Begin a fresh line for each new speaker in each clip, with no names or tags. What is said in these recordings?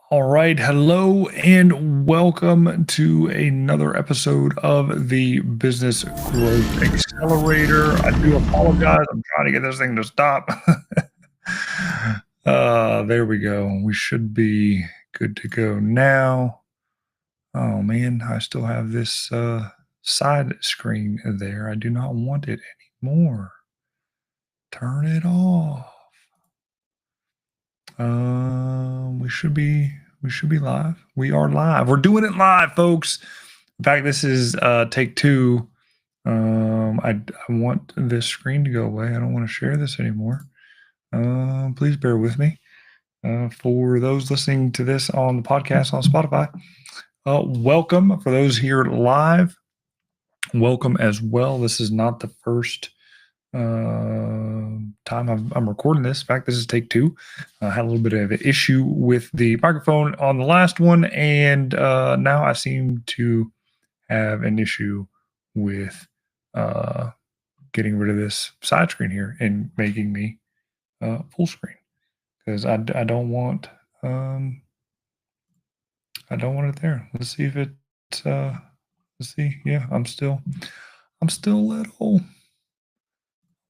All right. Hello and welcome to another episode of the Business Growth Accelerator. I do apologize. I'm trying to get this thing to stop. There we go. We should be good to go now. Oh man, I still have this side screen there. I do not want it anymore. Turn it off. We should be live. We are live. We're doing it live, folks. In fact, this is take two. I want this screen to go away. I don't want to share this anymore. Please bear with me. For those listening to this on the podcast on Spotify, welcome. For those here live, welcome as well. This is not the first time I'm recording this. In fact, this is take two. I had a little bit of an issue with the microphone on the last one, and now I seem to have an issue with getting rid of this side screen here and making me full screen, because I don't want it there. Let's see if it's let's see. Yeah, I'm still little.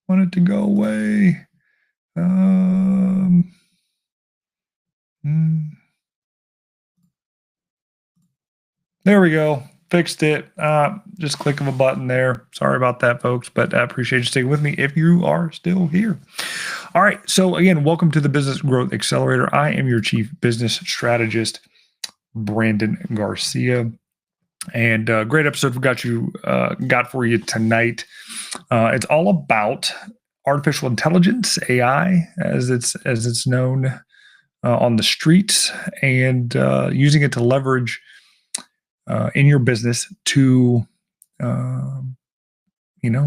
Want it to go away. There we go. Fixed it. Just click of a button there. Sorry about that, folks, but I appreciate you sticking with me if you are still here. All right. So again, welcome to the Business Growth Accelerator. I am your Chief Business Strategist, Brandon Garcia. And great episode we got for you tonight. It's all about artificial intelligence, AI, as it's known on the streets, and using it to leverage in your business to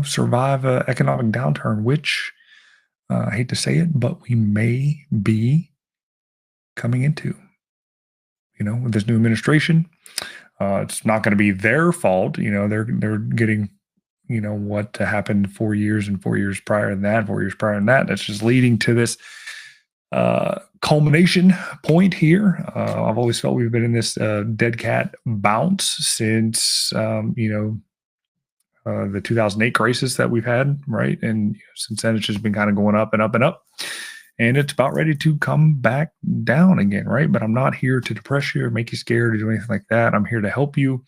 survive an economic downturn, which I hate to say it, but we may be coming into. With this new administration. It's not going to be their fault. They're getting, what happened 4 years and 4 years prior to that, 4 years prior to that. That's just leading to this culmination point here. I've always felt we've been in this dead cat bounce since, the 2008 crisis that we've had, right? And since then, it's just been kind of going up and up and up. And it's about ready to come back down again, right? But I'm not here to depress you or make you scared or do anything like that. I'm here to help you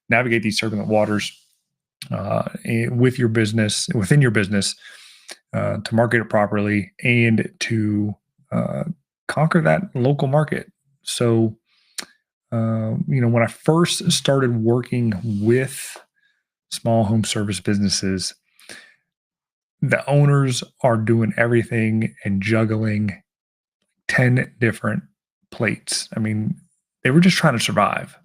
navigate these turbulent waters with your business, within your business, to market it properly and to conquer that local market. So, when I first started working with small home service businesses, the owners are doing everything and juggling 10 different plates. I mean, they were just trying to survive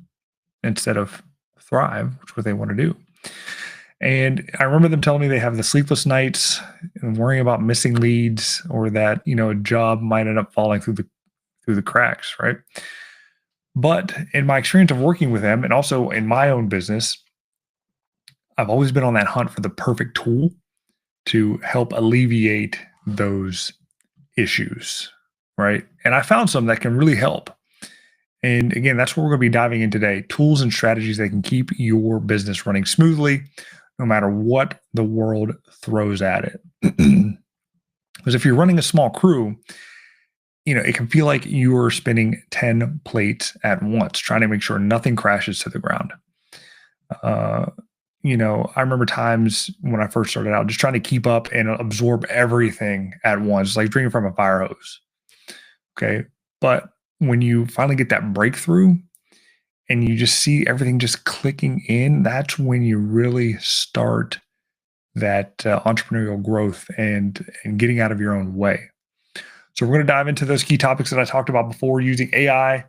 instead of thrive, which is what they want to do. And I remember them telling me they have the sleepless nights and worrying about missing leads, or that, a job might end up falling through the cracks, right? But in my experience of working with them, and also in my own business, I've always been on that hunt for the perfect tool to help alleviate those issues, right? And I found some that can really help. And again, that's what we're going to be diving in today: tools and strategies that can keep your business running smoothly, no matter what the world throws at it. Because if you're running a small crew, it can feel like you're spinning 10 plates at once, trying to make sure nothing crashes to the ground. I remember times when I first started out just trying to keep up and absorb everything at once, like drinking from a fire hose. Okay. But when you finally get that breakthrough and you just see everything just clicking in, that's when you really start that entrepreneurial growth and getting out of your own way. So we're going to dive into those key topics that I talked about before, using AI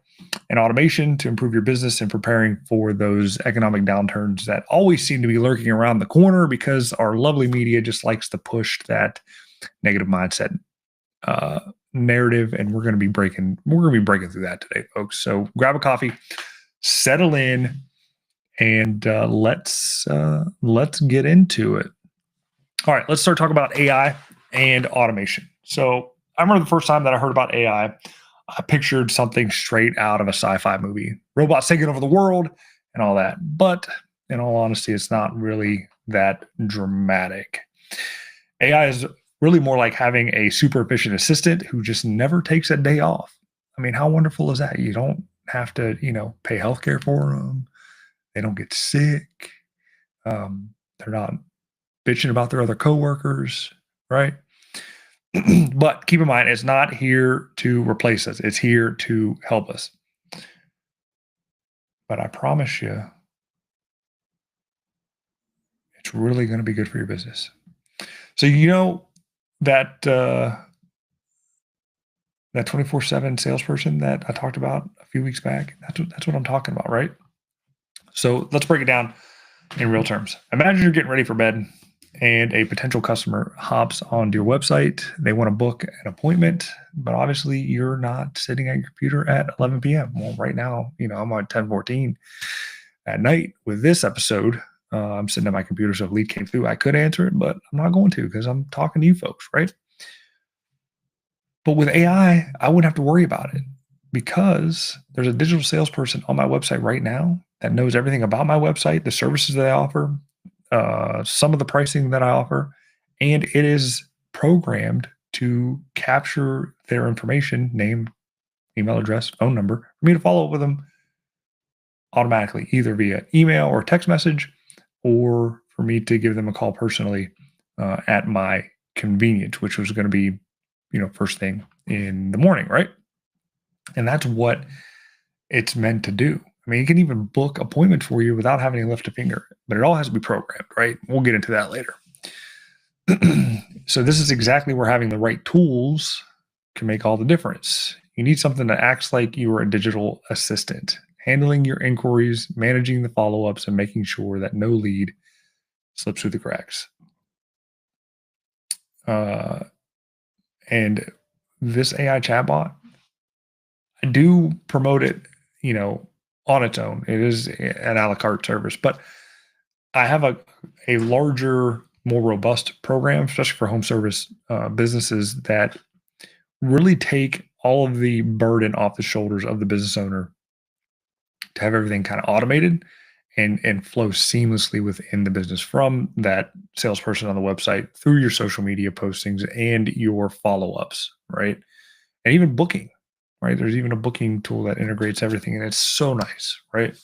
and automation to improve your business and preparing for those economic downturns that always seem to be lurking around the corner because our lovely media just likes to push that negative mindset narrative. And we're going to be breaking through that today, folks. So grab a coffee, settle in, and let's get into it. All right, let's start talking about AI and automation. So I remember the first time that I heard about AI, I pictured something straight out of a sci-fi movie, robots taking over the world and all that. But in all honesty, it's not really that dramatic. AI is really more like having a super efficient assistant who just never takes a day off. I mean, how wonderful is that? You don't have to, pay healthcare for them. They don't get sick. They're not bitching about their other coworkers, right? But keep in mind, it's not here to replace us. It's here to help us. But I promise you, it's really going to be good for your business. So that that 24/7 salesperson that I talked about a few weeks back. That's what I'm talking about, right? So let's break it down in real terms. Imagine you're getting ready for bed and a potential customer hops onto your website. They want to book an appointment, but obviously you're not sitting at your computer at 11 p.m. Well, right now, I'm on 10:14 at night with this episode. I'm sitting at my computer, so if lead came through, I could answer it, but I'm not going to because I'm talking to you folks, right? But with AI, I wouldn't have to worry about it because there's a digital salesperson on my website right now that knows everything about my website, the services that I offer, some of the pricing that I offer, and it is programmed to capture their information, name, email address, phone number, for me to follow up with them automatically, either via email or text message, or for me to give them a call personally at my convenience, which was going to be, first thing in the morning, right? And that's what it's meant to do. I mean, it can even book appointments for you without having to lift a finger, but it all has to be programmed, right? We'll get into that later. So this is exactly where having the right tools can make all the difference. You need something that acts like you are a digital assistant, handling your inquiries, managing the follow-ups, and making sure that no lead slips through the cracks. And this AI chatbot, I do promote it, on its own. It is an a la carte service, but I have a larger, more robust program, especially for home service businesses that really take all of the burden off the shoulders of the business owner to have everything kind of automated and flow seamlessly within the business, from that salesperson on the website through your social media postings and your follow-ups, right? And even booking, right? There's even a booking tool that integrates everything, and it's so nice, right?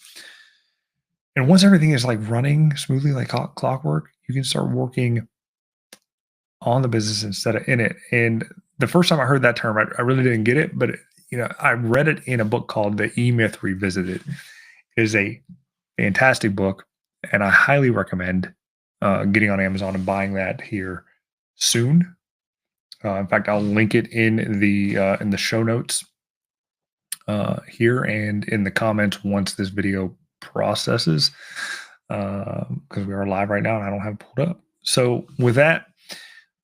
And once everything is like running smoothly like clockwork, you can start working on the business instead of in it. And the first time I heard that term, I really didn't get it, but I read it in a book called The E-Myth Revisited. It is a fantastic book, and I highly recommend getting on Amazon and buying that here soon. In fact, I'll link it in the show notes here and in the comments once this video processes, because we are live right now and I don't have it pulled up. So with that,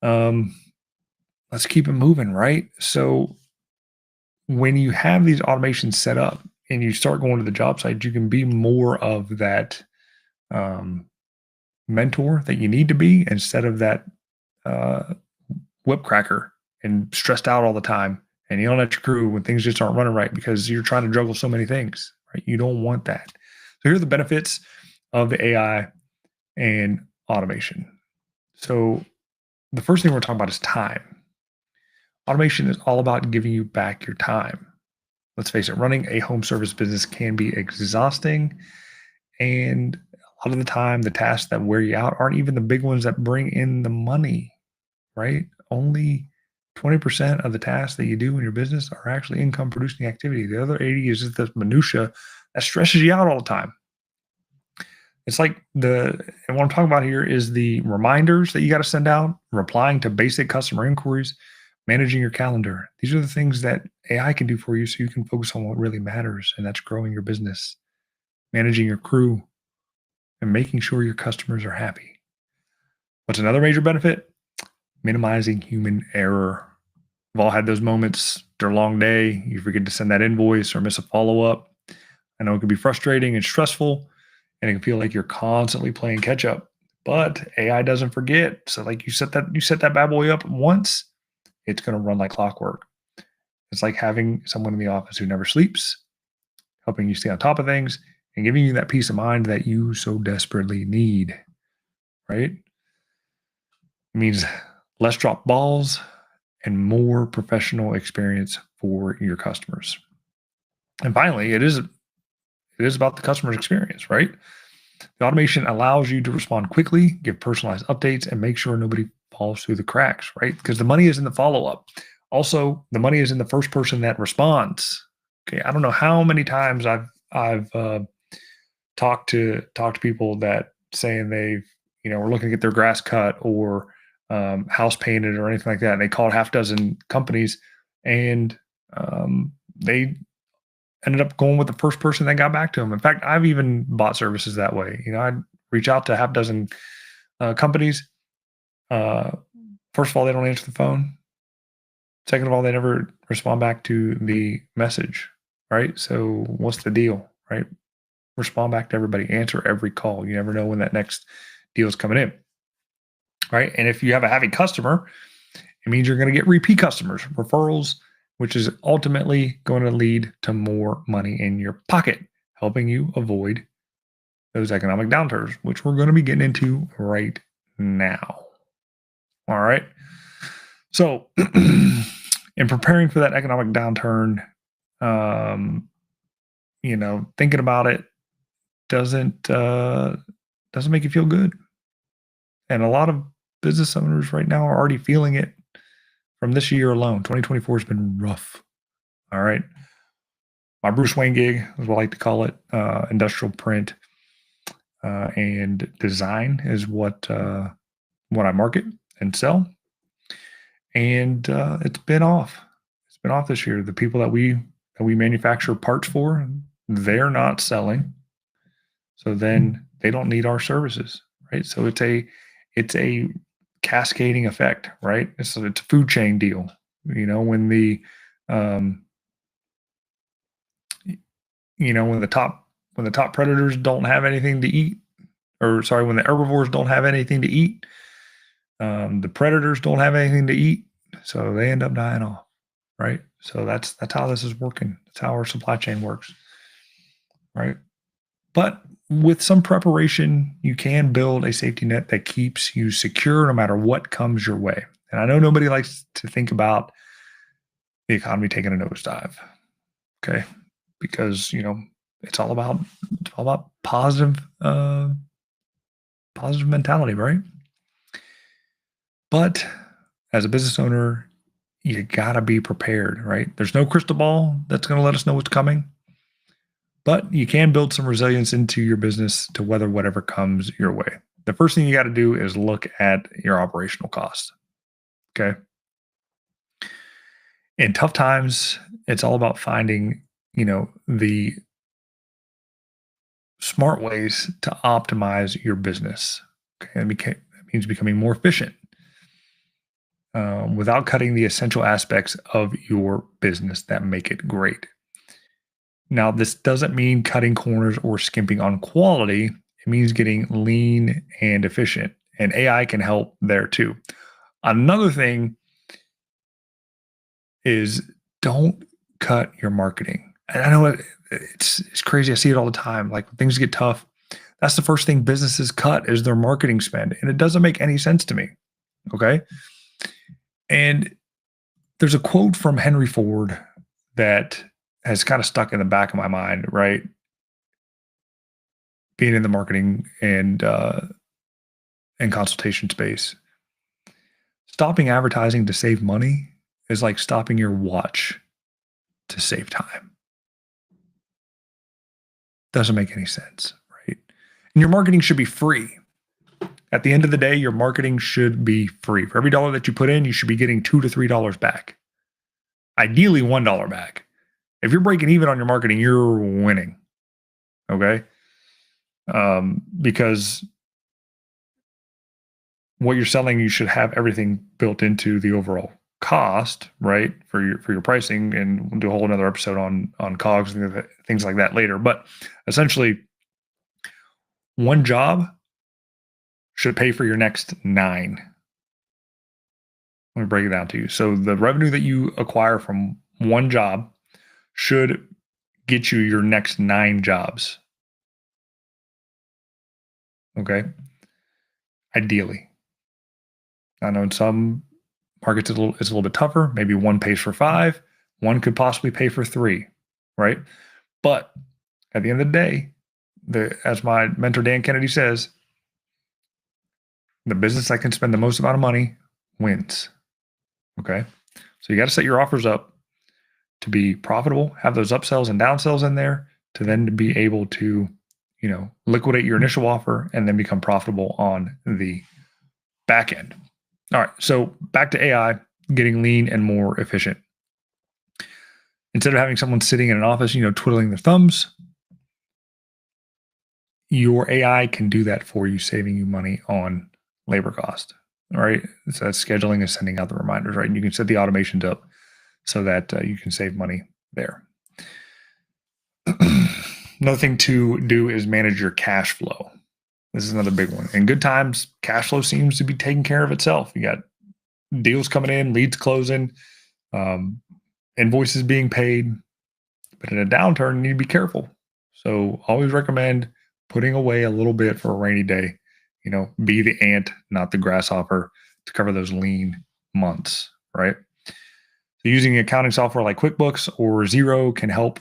let's keep it moving, right? So when you have these automations set up and you start going to the job site, you can be more of that mentor that you need to be, instead of that whip cracker and stressed out all the time and yelling at your crew when things just aren't running right because you're trying to juggle so many things, right? You don't want that. So here are the benefits of the AI and automation. So the first thing we're talking about is time. Automation is all about giving you back your time. Let's face it, running a home service business can be exhausting, and a A lot of the time, the tasks that wear you out aren't even the big ones that bring in the money, right? Only 20% of the tasks that you do in your business are actually income producing activity. The other 80 is just the minutia that stresses you out all the time. It's like and what I'm talking about here is the reminders that you got to send out, replying to basic customer inquiries, managing your calendar. These are the things that AI can do for you so you can focus on what really matters, and that's growing your business, managing your crew, and making sure your customers are happy. What's another major benefit? Minimizing human error. We've all had those moments. After a long day, you forget to send that invoice or miss a follow up. I know it can be frustrating and stressful, and it can feel like you're constantly playing catch up. But AI doesn't forget. So, like you set that bad boy up once, it's going to run like clockwork. It's like having someone in the office who never sleeps, helping you stay on top of things, and giving you that peace of mind that you so desperately need. Right? It means less drop balls and more professional experience for your customers. And finally, it is about the customer's experience, right? The automation allows you to respond quickly, give personalized updates, and make sure nobody falls through the cracks, right? Because the money is in the follow up. Also, the money is in the first person that responds. Okay, I don't know how many times I've talked to people that saying they've were looking to get their grass cut or house painted or anything like that, and they called half dozen companies, and they ended up going with the first person that got back to them. In fact, I've even bought services that way. I'd reach out to half dozen companies. Uh, First of all, they don't answer the phone. Second of all, they never respond back to the message, right? So what's the deal, right? Respond back to everybody, answer every call. You never know when that next deal is coming in, right? And if you have a happy customer, it means you're going to get repeat customers, referrals, which is ultimately going to lead to more money in your pocket, helping you avoid those economic downturns, which we're going to be getting into right now. All right. So, in preparing for that economic downturn, thinking about it doesn't make you feel good, and a lot of business owners right now are already feeling it from this year alone. 2024 has been rough. All right. My Bruce Wayne gig, as I like to call it, industrial print and design is what I market and sell. And it's been off. It's been off this year. The people that we manufacture parts for, they're not selling. So then they don't need our services, right? So it's a cascading effect, right? It's a food chain deal. When the when the top predators don't have anything to eat, or sorry, when the herbivores don't have anything to eat, the predators don't have anything to eat, so they end up dying off, right? So that's how this is working. That's how our supply chain works, right? But with some preparation, you can build a safety net that keeps you secure no matter what comes your way. And I know nobody likes to think about the economy taking a nosedive, okay? Because it's all about positive mentality, right? But as a business owner, you gotta be prepared, right? There's no crystal ball that's going to let us know what's coming, but you can build some resilience into your business to weather whatever comes your way. The first thing you got to do is look at your operational costs. Okay. In tough times, it's all about finding, the smart ways to optimize your business. Okay. And that means becoming more efficient without cutting the essential aspects of your business that make it great. Now, this doesn't mean cutting corners or skimping on quality. It means getting lean and efficient, and AI can help there too. Another thing is don't cut your marketing. And I know it's crazy. I see it all the time. Like when things get tough, that's the first thing businesses cut is their marketing spend, and it doesn't make any sense to me. Okay, and there's a quote from Henry Ford that has kind of stuck in the back of my mind, right? being in the marketing and consultation space, stopping advertising to save money is like stopping your watch to save time. Doesn't make any sense, right? And your marketing should be free. At the end of the day, your marketing should be free. For every dollar that you put in, you should be getting $2 to $3 back. Ideally, $1 back. If you're breaking even on your marketing, you're winning. Okay. Because what you're selling, you should have everything built into the overall cost, right? For your pricing, and we'll do a whole another episode on COGS and things like that later. But essentially, one job should pay for your next 9. Let me break it down to you. So the revenue that you acquire from one job should get you your next 9 jobs. Okay. Ideally. I know in some markets it's a little bit tougher. Maybe one pays for 5, one could possibly pay for 3, right? But at the end of the day, as my mentor Dan Kennedy says, the business that can spend the most amount of money wins. Okay. So you got to set your offers up to be profitable, have those upsells and downsells in there to then be able to, liquidate your initial offer and then become profitable on the back end. All right. So back to AI, getting lean and more efficient. Instead of having someone sitting in an office, twiddling their thumbs, your AI can do that for you, saving you money on labor cost. All right. So that's scheduling and sending out the reminders, right? And you can set the automations up so that you can save money there. Another thing to do is manage your cash flow. This is another big one. In good times, cash flow seems to be taking care of itself. You got deals coming in, leads closing, invoices being paid. But in a downturn, you need to be careful. So always recommend putting away a little bit for a rainy day. Be the ant, not the grasshopper, to cover those lean months, right? So using accounting software like QuickBooks or Xero can help,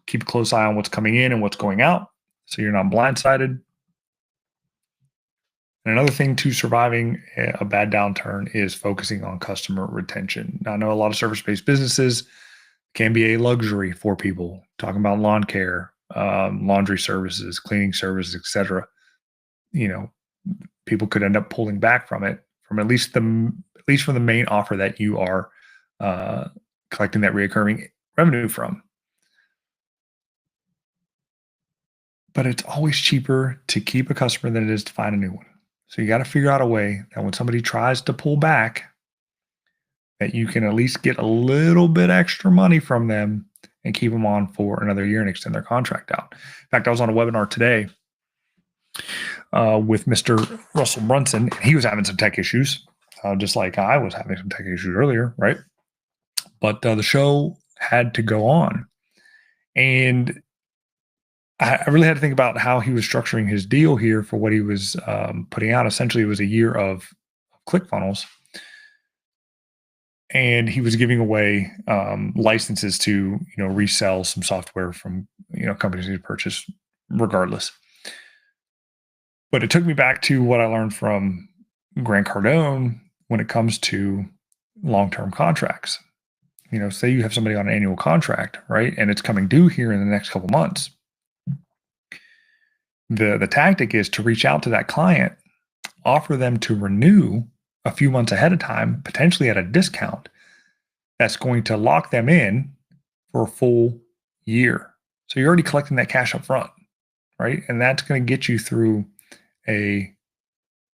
keep a close eye on what's coming in and what's going out, so you're not blindsided. And another thing to surviving a bad downturn is focusing on customer retention. Now, I know a lot of service-based businesses can be a luxury for people. Talking about lawn care, laundry services, cleaning services, etc. People could end up pulling back from it, from at least from the main offer that you are collecting that recurring revenue from. But it's always cheaper to keep a customer than it is to find a new one. So you got to figure out a way that when somebody tries to pull back, that you can at least get a little bit extra money from them and keep them on for another year and extend their contract out. In fact, I was on a webinar today with Mr. Russell Brunson. He was having some tech issues, just like I was having some tech issues earlier, right? But the show had to go on. And I really had to think about how he was structuring his deal here for what he was putting out. Essentially, it was a year of ClickFunnels. And he was giving away licenses to, resell some software from, companies he purchased regardless. But it took me back to what I learned from Grant Cardone when it comes to long-term contracts. Say you have somebody on an annual contract, right? And it's coming due here in the next couple months. The tactic is to reach out to that client, offer them to renew a few months ahead of time, potentially at a discount that's going to lock them in for a full year. So you're already collecting that cash up front, right? And that's going to get you through a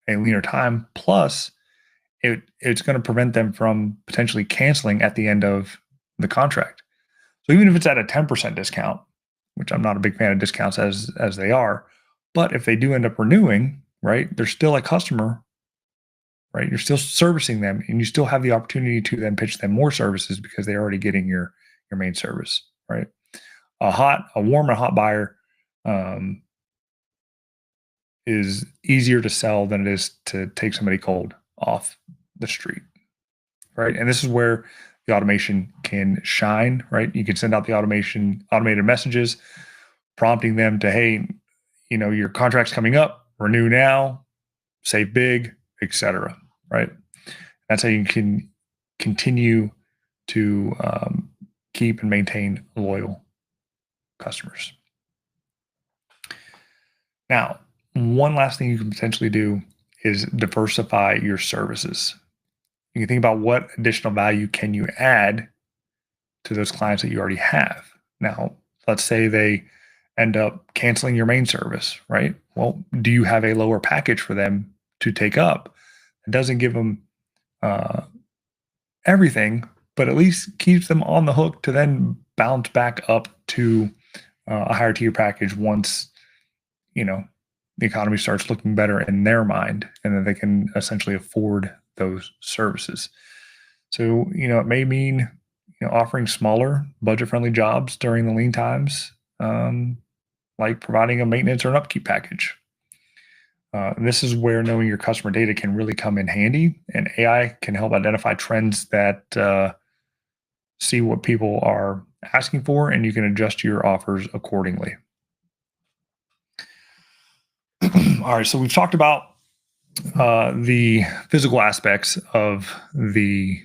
leaner time. Plus, it's going to prevent them from potentially canceling at the end of the contract. So even if it's at a 10% discount, which I'm not a big fan of discounts as they are, but if they do end up renewing, right, they're still a customer, right? You're still servicing them, and you still have the opportunity to then pitch them more services because they're already getting your main service, right? A warm and hot buyer is easier to sell than it is to take somebody cold off the street, right? And this is where the automation can shine, right? You can send out the automated messages, prompting them to, hey, your contract's coming up, renew now, save big, etc. Right? That's how you can continue to keep and maintain loyal customers. Now, one last thing you can potentially do is diversify your services. You can think about what additional value can you add to those clients that you already have. Now, let's say they end up canceling your main service, right? Well, do you have a lower package for them to take up? It doesn't give them everything, but at least keeps them on the hook to then bounce back up to a higher tier package once the economy starts looking better in their mind, and then they can essentially afford those services. So it may mean offering smaller budget-friendly jobs during the lean times, like providing a maintenance or an upkeep package. This is where knowing your customer data can really come in handy, and AI can help identify trends that see what people are asking for, and you can adjust your offers accordingly. All right, so we've talked about the physical aspects of the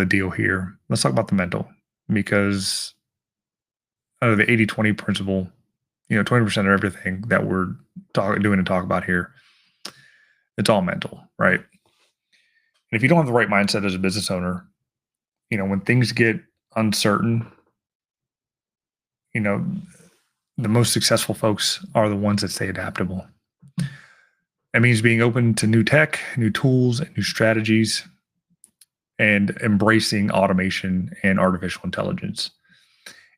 deal here. Let's talk about the mental, because the 80-20 principle, 20% of everything that we're doing and talk about here, it's all mental, right? And if you don't have the right mindset as a business owner, when things get uncertain, the most successful folks are the ones that stay adaptable. That means being open to new tech, new tools, and new strategies, and embracing automation and artificial intelligence.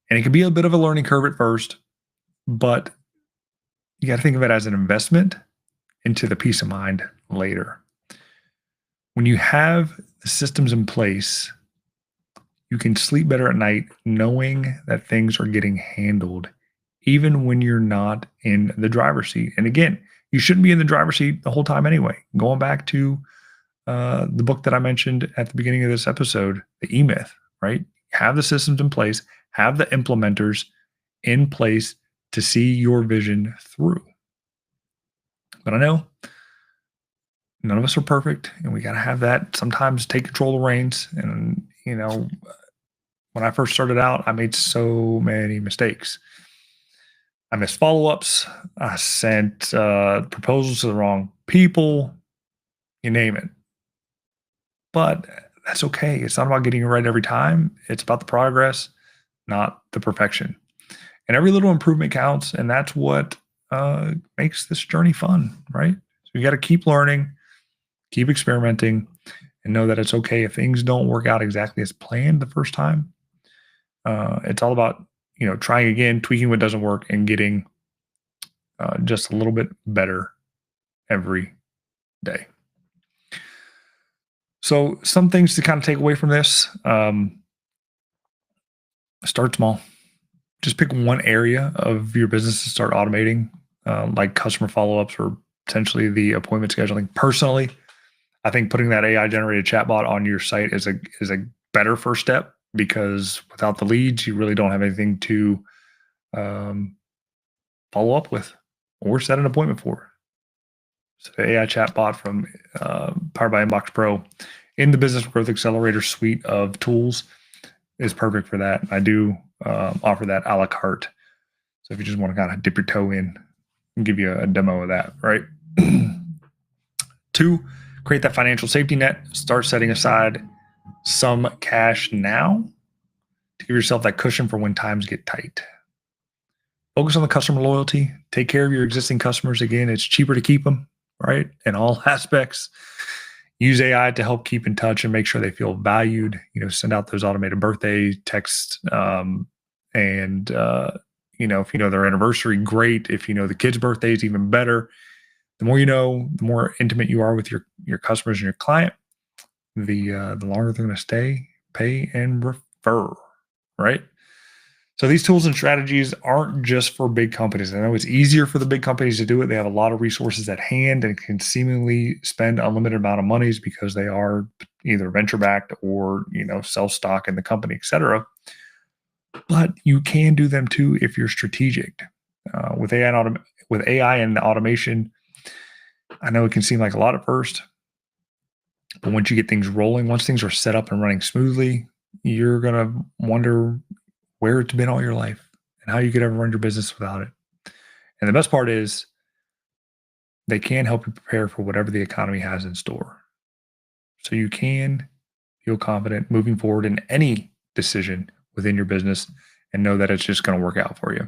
And it can be a bit of a learning curve at first, but you got to think of it as an investment into the peace of mind later. When you have the systems in place, you can sleep better at night knowing that things are getting handled, even when you're not in the driver's seat. And again, you shouldn't be in the driver's seat the whole time anyway. Going back to the book that I mentioned at the beginning of this episode, The E-Myth, right? Have the systems in place, have the implementers in place to see your vision through. But I know none of us are perfect, and we got to have that sometimes take control of the reins. And, when I first started out, I made so many mistakes. I missed follow-ups. I sent proposals to the wrong people, you name it. But that's okay. It's not about getting it right every time. It's about the progress, not the perfection. And every little improvement counts, and that's what makes this journey fun, right? So you got to keep learning, keep experimenting, and know that it's okay if things don't work out exactly as planned the first time. It's all about trying again, tweaking what doesn't work, and getting just a little bit better every day. So some things to kind of take away from this: start small. Just pick one area of your business to start automating, like customer follow-ups or potentially the appointment scheduling. Personally, I think putting that AI generated chatbot on your site is a better first step, because without the leads, you really don't have anything to follow up with or set an appointment for. So the AI chatbot from Powered by Inbox Pro in the Business Growth Accelerator suite of tools is perfect for that. I do offer that a la carte. So if you just want to kind of dip your toe in and give you a demo of that, right? 2, create that financial safety net. Start setting aside some cash now to give yourself that cushion for when times get tight. Focus on the customer loyalty. Take care of your existing customers. Again, it's cheaper to keep them, right? In all aspects. Use AI to help keep in touch and make sure they feel valued. Send out those automated birthday texts. And if you know their anniversary, great. If you know the kid's birthday, is even better. The more you know, the more intimate you are with your customers and your client, the longer they're going to stay, pay, and refer, right? So these tools and strategies aren't just for big companies. I know it's easier for the big companies to do it. They have a lot of resources at hand and can seemingly spend unlimited amount of monies because they are either venture-backed or, sell stock in the company, et cetera. But you can do them too if you're strategic. With with AI and automation, I know it can seem like a lot at first, but once you get things rolling, once things are set up and running smoothly, you're gonna wonder where it's been all your life and how you could ever run your business without it. And the best part is they can help you prepare for whatever the economy has in store. So you can feel confident moving forward in any decision within your business and know that it's just going to work out for you.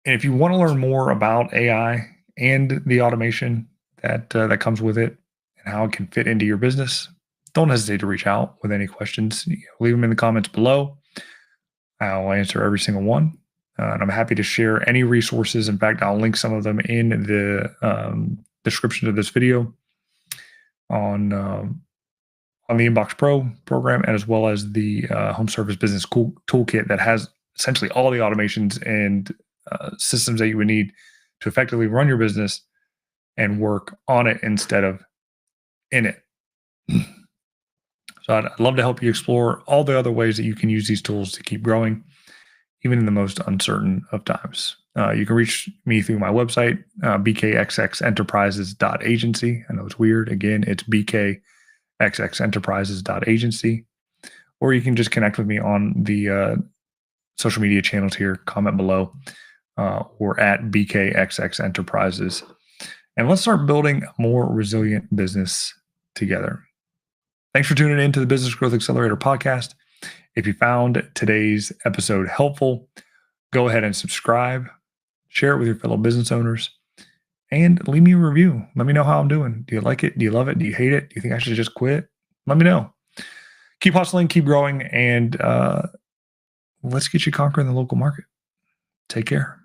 And if you want to learn more about AI and the automation that comes with it and how it can fit into your business, don't hesitate to reach out with any questions. Leave them in the comments below. I'll answer every single one. And I'm happy to share any resources. In fact, I'll link some of them in the description of this video on the Inbox Pro program, and as well as the Home Service Business Toolkit that has essentially all the automations and systems that you would need to effectively run your business and work on it instead of in it. So I'd love to help you explore all the other ways that you can use these tools to keep growing, even in the most uncertain of times. You can reach me through my website, bkxxenterprises.agency. I know it's weird. Again, it's bkxxenterprises.agency. Or you can just connect with me on the social media channels here, comment below, or at bkxxenterprises. And let's start building a more resilient business together. Thanks for tuning in to the Business Growth Accelerator podcast. If you found today's episode helpful, go ahead and subscribe, share it with your fellow business owners, and leave me a review. Let me know how I'm doing. Do you like it? Do you love it? Do you hate it? Do you think I should just quit? Let me know. Keep hustling, keep growing, and let's get you conquering the local market. Take care.